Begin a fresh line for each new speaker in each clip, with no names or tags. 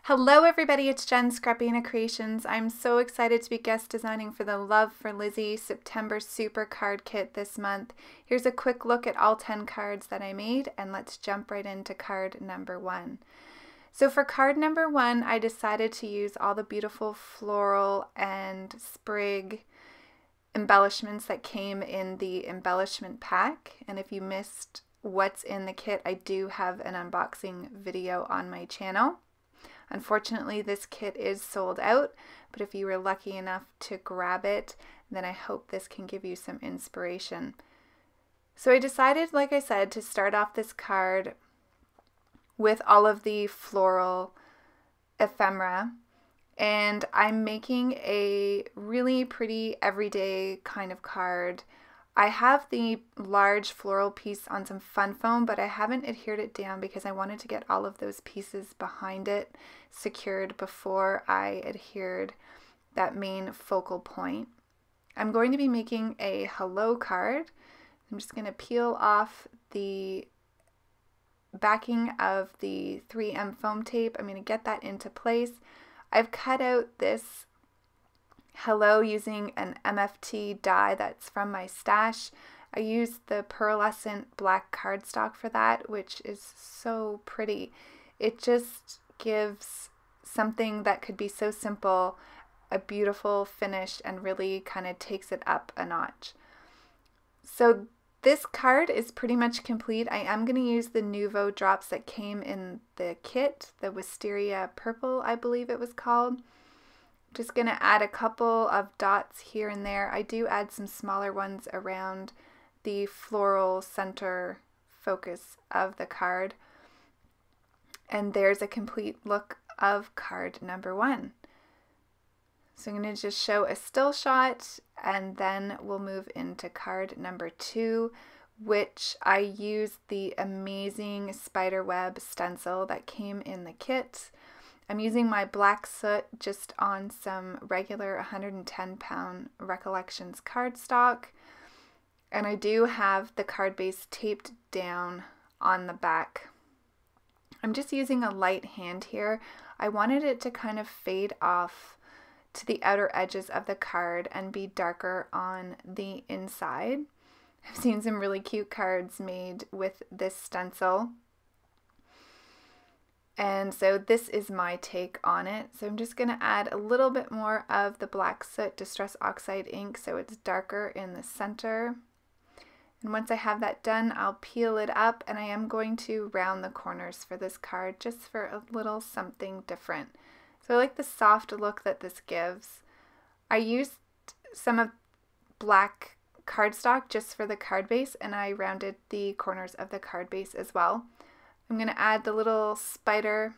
Hello everybody, it's Jen, Scrapbena Creations. I'm so excited to be guest designing for the Love for Lizi September Super Card Kit this month. Here's a quick look at all 10 cards that I made, and let's jump right into card number 1. So for card number 1, I decided to use all the beautiful floral and sprig embellishments that came in the embellishment pack. And if you missed what's in the kit, I do have an unboxing video on my channel. Unfortunately, this kit is sold out, but if you were lucky enough to grab it, then I hope this can give you some inspiration. So I decided, like I said, to start off this card with all of the floral ephemera, and I'm making a really pretty everyday kind of card. I have the large floral piece on some fun foam, but I haven't adhered it down because I wanted to get all of those pieces behind it secured before I adhered that main focal point. I'm going to be making a hello card. I'm just going to peel off the backing of the 3M foam tape. I'm going to get that into place. I've cut out this hello using an MFT die that's from my stash. I used the pearlescent black cardstock for that, which is so pretty. It just gives something that could be so simple a beautiful finish and really kind of takes it up a notch. So this card is pretty much complete. I am going to use the Nuvo drops that came in the kit, the Wisteria Purple, I believe it was called. Just going to add a couple of dots here and there. I do add some smaller ones around the floral center focus of the card. And there's a complete look of card number 1. So I'm going to just show a still shot, and then we'll move into card number 2, which I used the amazing spiderweb stencil that came in the kit. I'm using my black soot just on some regular 110-pound Recollections cardstock, and I do have the card base taped down on the back. I'm just using a light hand here. I wanted it to kind of fade off to the outer edges of the card and be darker on the inside. I've seen some really cute cards made with this stencil. And so this is my take on it. So I'm just going to add a little bit more of the black soot Distress Oxide ink so it's darker in the center. And once I have that done, I'll peel it up, and I am going to round the corners for this card just for a little something different. So I like the soft look that this gives. I used some of black cardstock just for the card base, and I rounded the corners of the card base as well. I'm going to add the little spider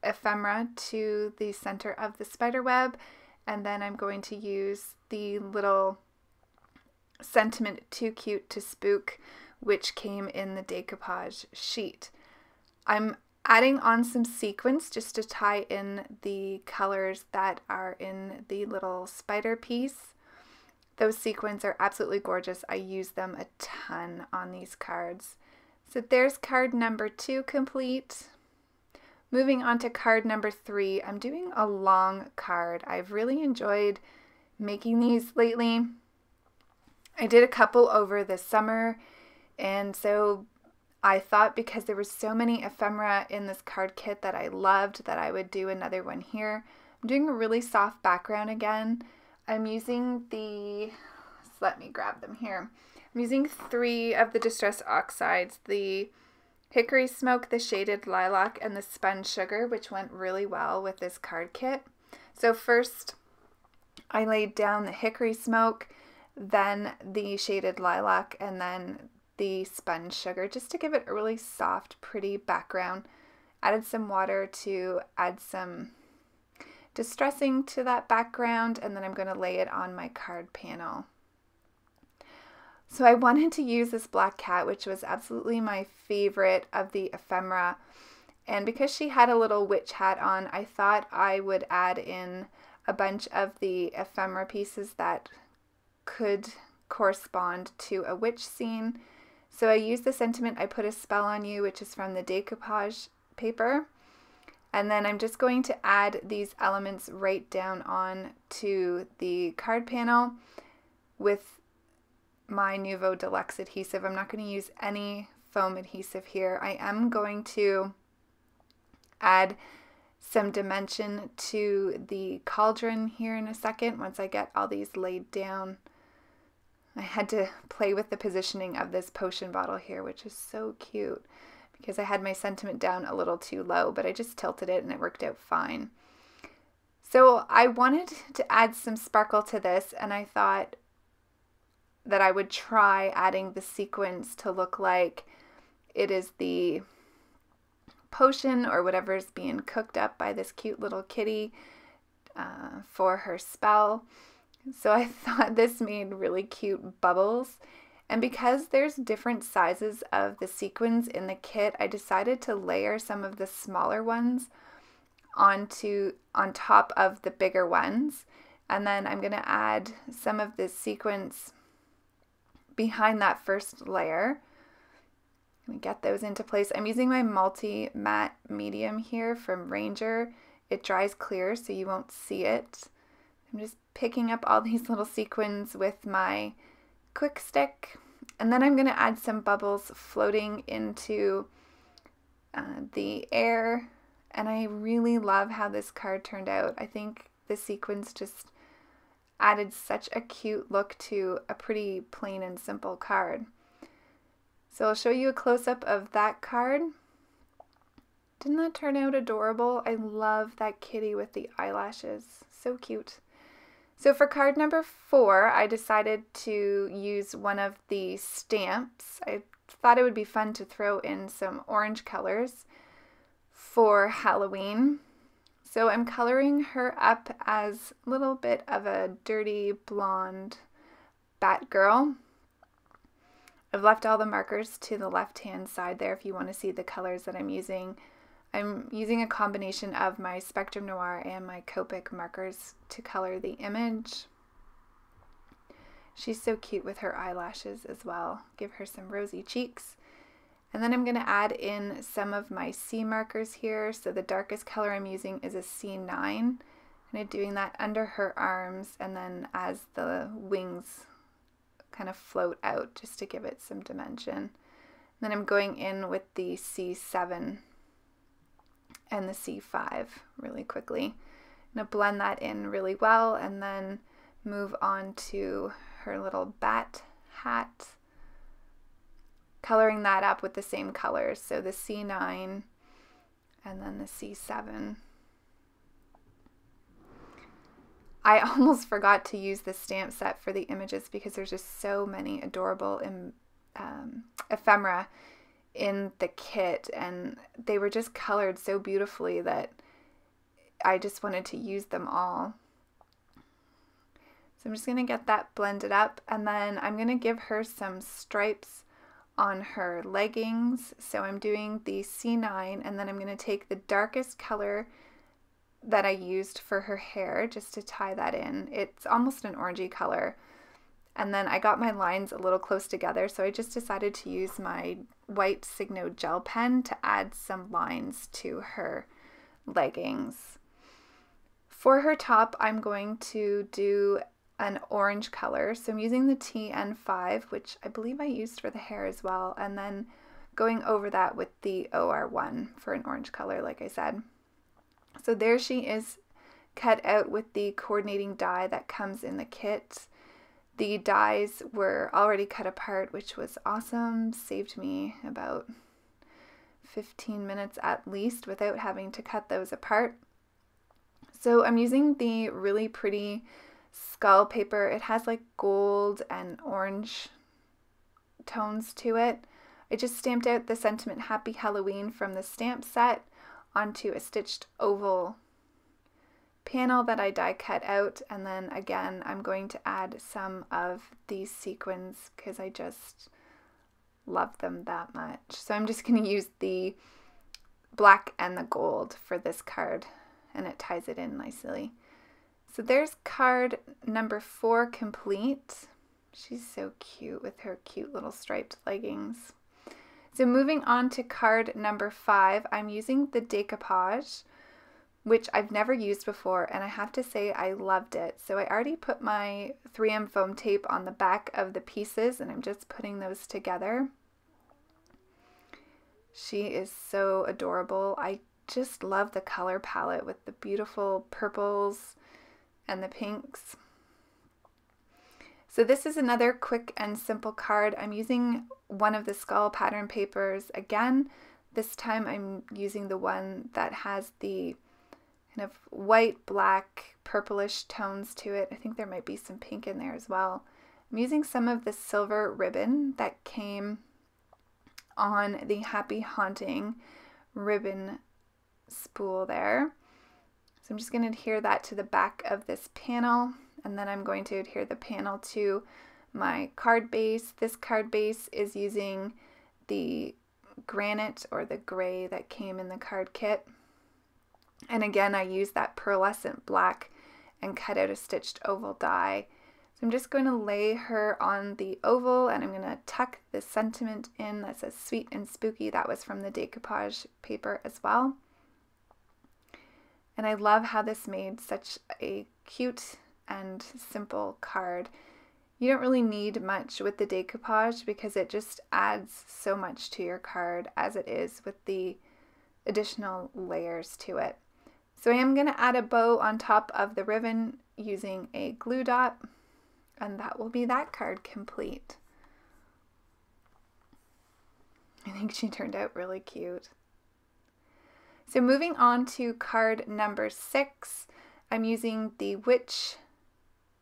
ephemera to the center of the spider web, and then I'm going to use the little sentiment Too Cute to Spook, which came in the decoupage sheet. I'm adding on some sequins just to tie in the colors that are in the little spider piece. Those sequins are absolutely gorgeous. I use them a ton on these cards. So there's card number 2 complete. Moving on to card number 3, I'm doing a long card. I've really enjoyed making these lately. I did a couple over the summer, and so I thought because there were so many ephemera in this card kit that I loved that I would do another one here. I'm doing a really soft background again. I'm using let me grab them here. I'm using 3 of the Distress Oxides, the Hickory Smoke, the Shaded Lilac, and the Spun Sugar, which went really well with this card kit. So first I laid down the Hickory Smoke, then the Shaded Lilac, and then the Spun Sugar, just to give it a really soft, pretty background. Added some water to add some distressing to that background, and then I'm going to lay it on my card panel. So I wanted to use this black cat, which was absolutely my favorite of the ephemera, and because she had a little witch hat on, I thought I would add in a bunch of the ephemera pieces that could correspond to a witch scene. So I used the sentiment I Put a Spell on You, which is from the decoupage paper, And then I'm just going to add these elements right down on to the card panel with my Nuvo Deluxe adhesive. I'm not going to use any foam adhesive here. I am going to add some dimension to the cauldron here in a second once I get all these laid down. I had to play with the positioning of this potion bottle here, which is so cute because I had my sentiment down a little too low, but I just tilted it and it worked out fine. So I wanted to add some sparkle to this, and I thought that I would try adding the sequins to look like it is the potion or whatever's being cooked up by this cute little kitty for her spell. So I thought this made really cute bubbles. And because there's different sizes of the sequins in the kit, I decided to layer some of the smaller ones on top of the bigger ones. And then I'm going to add some of the sequins behind that first layer. I'm going to get those into place. I'm using my multi matte medium here from Ranger. It dries clear so you won't see it. I'm just picking up all these little sequins with my quick stick, and then I'm going to add some bubbles floating into the air, and I really love how this card turned out. I think the sequins just added such a cute look to a pretty plain and simple card. So I'll show you a close-up of that card. Didn't that turn out adorable? I love that kitty with the eyelashes. So cute. So for card number 4, I decided to use one of the stamps. I thought it would be fun to throw in some orange colors for Halloween. So I'm coloring her up as a little bit of a dirty blonde Batgirl. I've left all the markers to the left-hand side there if you want to see the colors that I'm using. I'm using a combination of my Spectrum Noir and my Copic markers to color the image. She's so cute with her eyelashes as well. Give her some rosy cheeks. And then I'm going to add in some of my C markers here. So the darkest color I'm using is a C9. And I'm doing that under her arms and then as the wings kind of float out just to give it some dimension. And then I'm going in with the C7 and the C5 really quickly. I'm going to blend that in really well and then move on to her little bat hat, coloring that up with the same colors. So the C9 and then the C7. I almost forgot to use the stamp set for the images because there's just so many adorable ephemera in the kit, and they were just colored so beautifully that I just wanted to use them all. So I'm just going to get that blended up, and then I'm going to give her some stripes on her leggings. So I'm doing the C9, and then I'm going to take the darkest color that I used for her hair just to tie that in. It's almost an orangey color. And then I got my lines a little close together, so I just decided to use my white Signo gel pen to add some lines to her leggings. For her top, I'm going to do an orange color. So I'm using the TN5, which I believe I used for the hair as well, and then going over that with the OR1 for an orange color, like I said. So there she is cut out with the coordinating die that comes in the kit. The dies were already cut apart, which was awesome. Saved me about 15 minutes at least without having to cut those apart. So I'm using the really pretty skull paper. It has like gold and orange tones to it. I just stamped out the sentiment Happy Halloween from the stamp set onto a stitched oval panel that I die cut out, and then again I'm going to add some of these sequins because I just love them that much. So I'm just going to use the black and the gold for this card, and it ties it in nicely. So there's card number 4 complete. She's so cute with her cute little striped leggings. So moving on to card number 5, I'm using the decoupage which I've never used before, and I have to say I loved it. So I already put my 3M foam tape on the back of the pieces, and I'm just putting those together. She is so adorable. I just love the color palette with the beautiful purples and the pinks. So this is another quick and simple card. I'm using one of the skull pattern papers again. This time I'm using the one that has the kind of white, black, purplish tones to it. I think there might be some pink in there as well. I'm using some of the silver ribbon that came on the Happy Haunting ribbon spool there. So I'm just going to adhere that to the back of this panel, and then I'm going to adhere the panel to my card base. This card base is using the granite or the gray that came in the card kit. And again, I use that pearlescent black and cut out a stitched oval die. So I'm just going to lay her on the oval, and I'm going to tuck the sentiment in that says sweet and spooky. That was from the decoupage paper as well. And I love how this made such a cute and simple card. You don't really need much with the decoupage because it just adds so much to your card as it is with the additional layers to it. So I am going to add a bow on top of the ribbon using a glue dot, and that will be that card complete. I think she turned out really cute. So moving on to card number 6, I'm using the Witch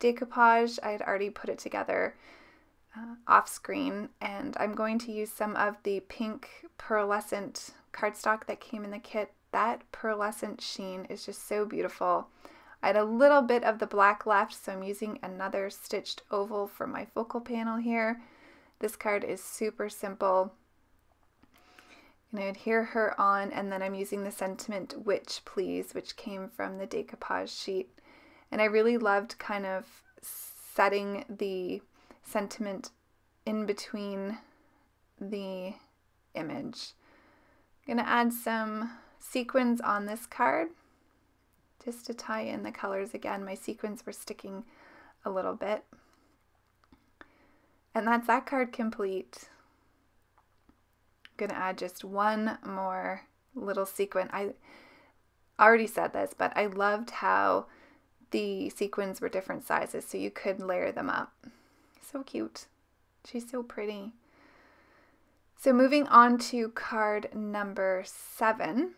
decoupage. I had already put it together off screen, and I'm going to use some of the pink pearlescent cardstock that came in the kit. That pearlescent sheen is just so beautiful. I had a little bit of the black left, so I'm using another stitched oval for my focal panel here. This card is super simple. I'm going to adhere her on, and then I'm using the sentiment Witch Please, which came from the decoupage sheet. And I really loved kind of setting the sentiment in between the image. I'm going to add some sequins on this card just to tie in the colors again. My sequins were sticking a little bit. And that's that card complete. I'm going to add just one more little sequin. I already said this, but I loved how the sequins were different sizes, so you could layer them up. So cute. She's so pretty. So moving on to card number 7.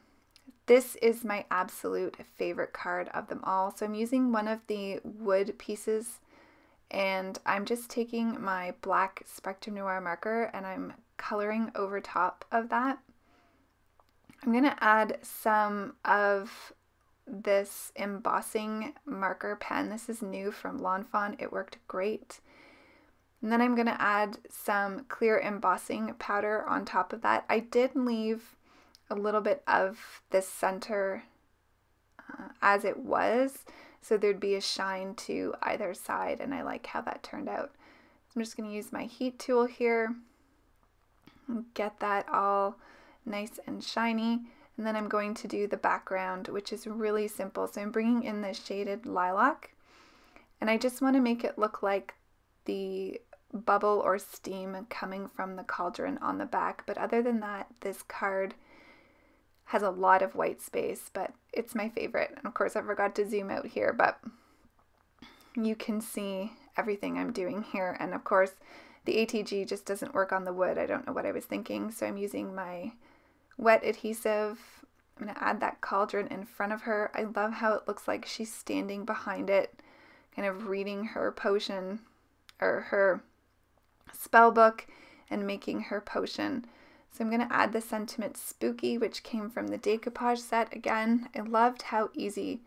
This is my absolute favorite card of them all. So I'm using one of the wood pieces, and I'm just taking my black Spectrum Noir marker and I'm coloring over top of that. I'm going to add some of this embossing marker pen. This is new from Lawn Fawn. It worked great. And then I'm going to add some clear embossing powder on top of that. I did leave a little bit of this center as it was, so there'd be a shine to either side, and I like how that turned out. So I'm just going to use my heat tool here and get that all nice and shiny. And then I'm going to do the background, which is really simple. So I'm bringing in the shaded lilac, and I just want to make it look like the bubble or steam coming from the cauldron on the back. But other than that, this card has a lot of white space, but it's my favorite. And of course I forgot to zoom out here, but you can see everything I'm doing here. And of course the ATG just doesn't work on the wood. I don't know what I was thinking. So I'm using my wet adhesive. I'm going to add that cauldron in front of her. I love how it looks like she's standing behind it, kind of reading her potion or her spell book and making her potion. So I'm going to add the sentiment Spooky, which came from the decoupage set again. I loved how easy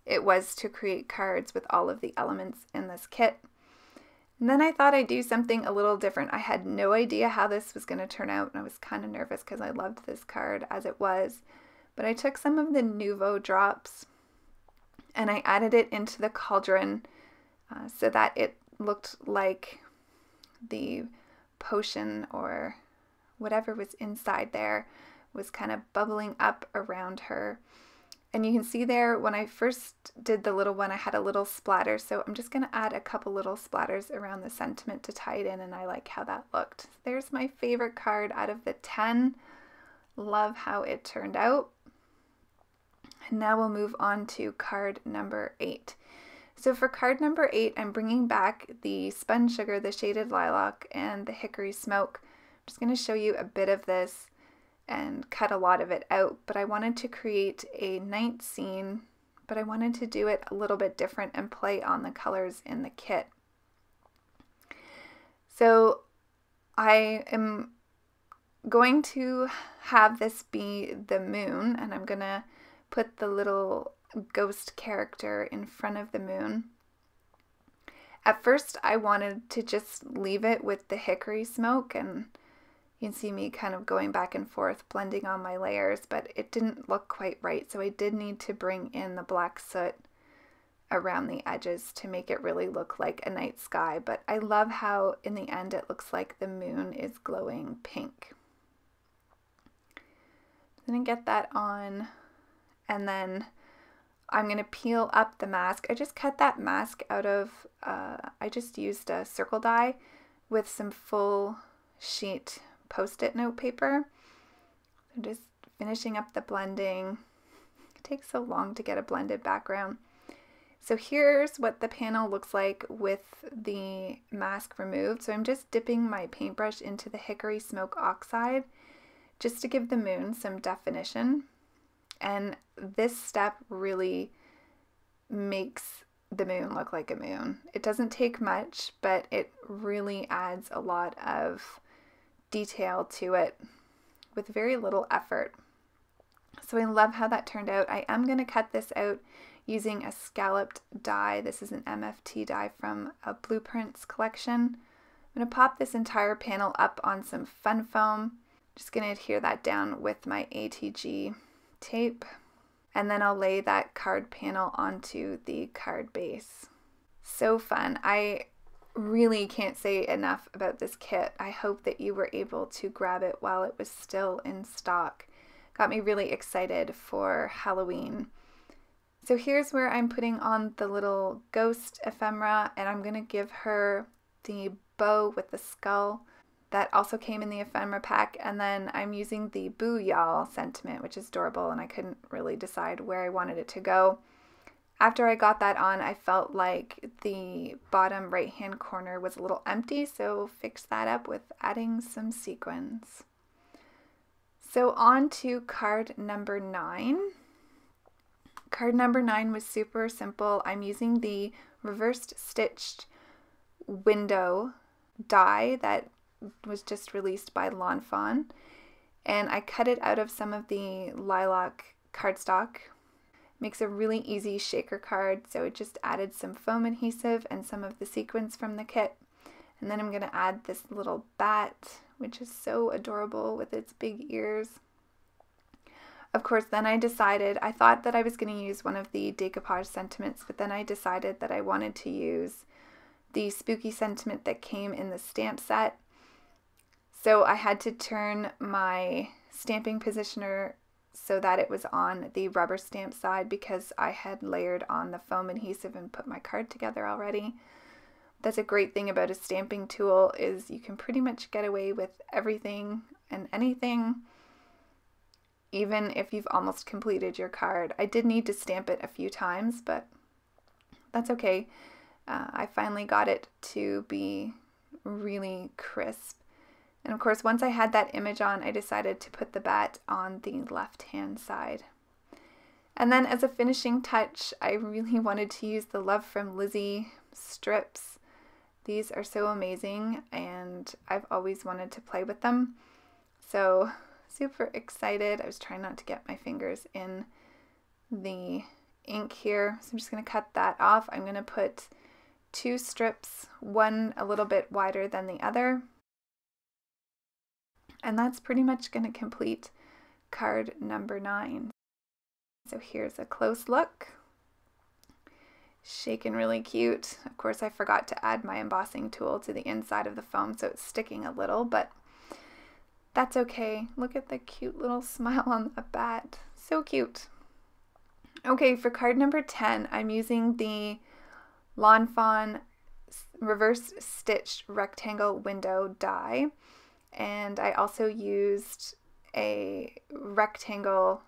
it was to create cards with all of the elements in this kit. And then I thought I'd do something a little different. I had no idea how this was going to turn out, and I was kind of nervous because I loved this card as it was. But I took some of the Nouveau drops and I added it into the cauldron so that it looked like the potion or whatever was inside there was kind of bubbling up around her. And you can see there when I first did the little one, I had a little splatter. So I'm just going to add a couple little splatters around the sentiment to tie it in, and I like how that looked. There's my favorite card out of the 10. Love how it turned out. And now we'll move on to card number 8. So for card number 8, I'm bringing back the spun sugar, the shaded lilac, and the hickory smoke. I'm just going to show you a bit of this and cut a lot of it out, but I wanted to create a night scene, but I wanted to do it a little bit different and play on the colors in the kit. So I am going to have this be the moon, and I'm going to put the little ghost character in front of the moon. At first I wanted to just leave it with the hickory smoke, and you can see me kind of going back and forth blending on my layers, but it didn't look quite right, so I did need to bring in the black soot around the edges to make it really look like a night sky. But I love how in the end it looks like the moon is glowing pink. I'm going to get that on, and then I'm going to peel up the mask. I just cut that mask out of, I just used a circle die with some full sheet Post-it note paper. I'm just finishing up the blending. It takes so long to get a blended background. So here's what the panel looks like with the mask removed. So I'm just dipping my paintbrush into the hickory smoke oxide just to give the moon some definition. And this step really makes the moon look like a moon. It doesn't take much, but it really adds a lot of detail to it with very little effort. So I love how that turned out. I am going to cut this out using a scalloped die. This is an MFT die from a Blueprints collection. I'm going to pop this entire panel up on some fun foam. Just going to adhere that down with my ATG tape, and then I'll lay that card panel onto the card base. So fun. I really can't say enough about this kit. I hope that you were able to grab it while it was still in stock. Got me really excited for Halloween. So here's where I'm putting on the little ghost ephemera, and I'm going to give her the bow with the skull. That also came in the ephemera pack, and then I'm using the Boo Y'all sentiment, which is adorable, and I couldn't really decide where I wanted it to go. After I got that on, I felt like the bottom right-hand corner was a little empty, so fixed that up with adding some sequins. So on to card number 9. Card number 9 was super simple. I'm using the reversed stitched window die that was just released by Lawn Fawn, and I cut it out of some of the lilac cardstock. Makes a really easy shaker card, so it just added some foam adhesive and some of the sequins from the kit. And then I'm going to add this little bat, which is so adorable with its big ears. Of course, then I thought that I was going to use one of the decoupage sentiments, but then I decided that I wanted to use the spooky sentiment that came in the stamp set. So I had to turn my stamping positioner so that it was on the rubber stamp side because I had layered on the foam adhesive and put my card together already. That's a great thing about a stamping tool, is you can pretty much get away with everything and anything, even if you've almost completed your card. I did need to stamp it a few times, but that's okay. I finally got it to be really crisp. And of course, once I had that image on, I decided to put the bat on the left-hand side. And then as a finishing touch, I really wanted to use the Love From Lizi strips. These are so amazing, and I've always wanted to play with them. So super excited. I was trying not to get my fingers in the ink here. So I'm just going to cut that off. I'm going to put 2 strips, one a little bit wider than the other. And that's pretty much going to complete card number 9. So here's a close look. Shaken really cute. Of course, I forgot to add my embossing tool to the inside of the foam, so it's sticking a little, but that's okay. Look at the cute little smile on the bat. So cute. Okay, for card number 10, I'm using the Lawn Fawn reverse stitched rectangle window die, and I also used a rectangle,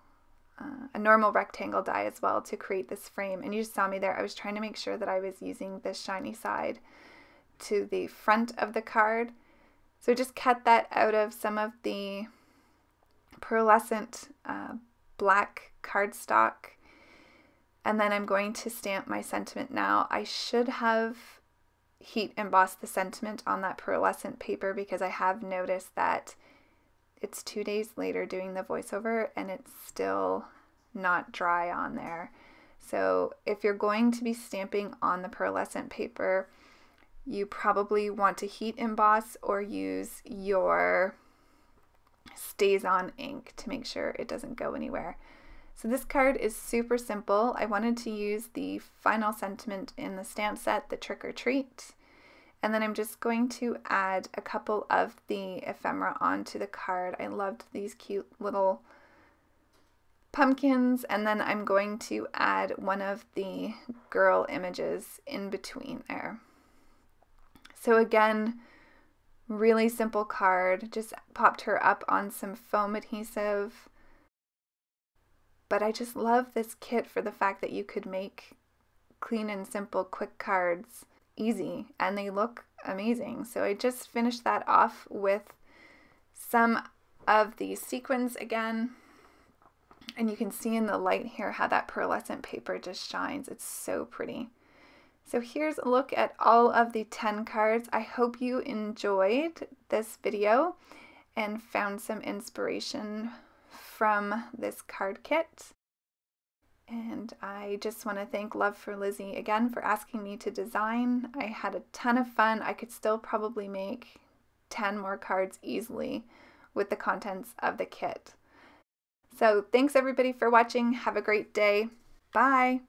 a normal rectangle die as well to create this frame. And you just saw me there, I was trying to make sure that I was using the shiny side to the front of the card. So just cut that out of some of the pearlescent black cardstock, and then I'm going to stamp my sentiment now. I should have heat embossed the sentiment on that pearlescent paper because I have noticed that it's 2 days later doing the voiceover and it's still not dry on there. So if you're going to be stamping on the pearlescent paper, you probably want to heat emboss or use your Stays On ink to make sure it doesn't go anywhere. So this card is super simple. I wanted to use the final sentiment in the stamp set, the Trick or Treat, and then I'm just going to add a couple of the ephemera onto the card. I loved these cute little pumpkins, and then I'm going to add one of the girl images in between there. So again, really simple card, just popped her up on some foam adhesive. But I just love this kit for the fact that you could make clean and simple quick cards easy, and they look amazing. So I just finished that off with some of the sequins again, and you can see in the light here how that pearlescent paper just shines. It's so pretty. So here's a look at all of the 10 cards. I hope you enjoyed this video and found some inspiration from this card kit. And I just want to thank Love for Lizi again for asking me to design. I had a ton of fun. I could still probably make 10 more cards easily with the contents of the kit. So thanks everybody for watching. Have a great day. Bye.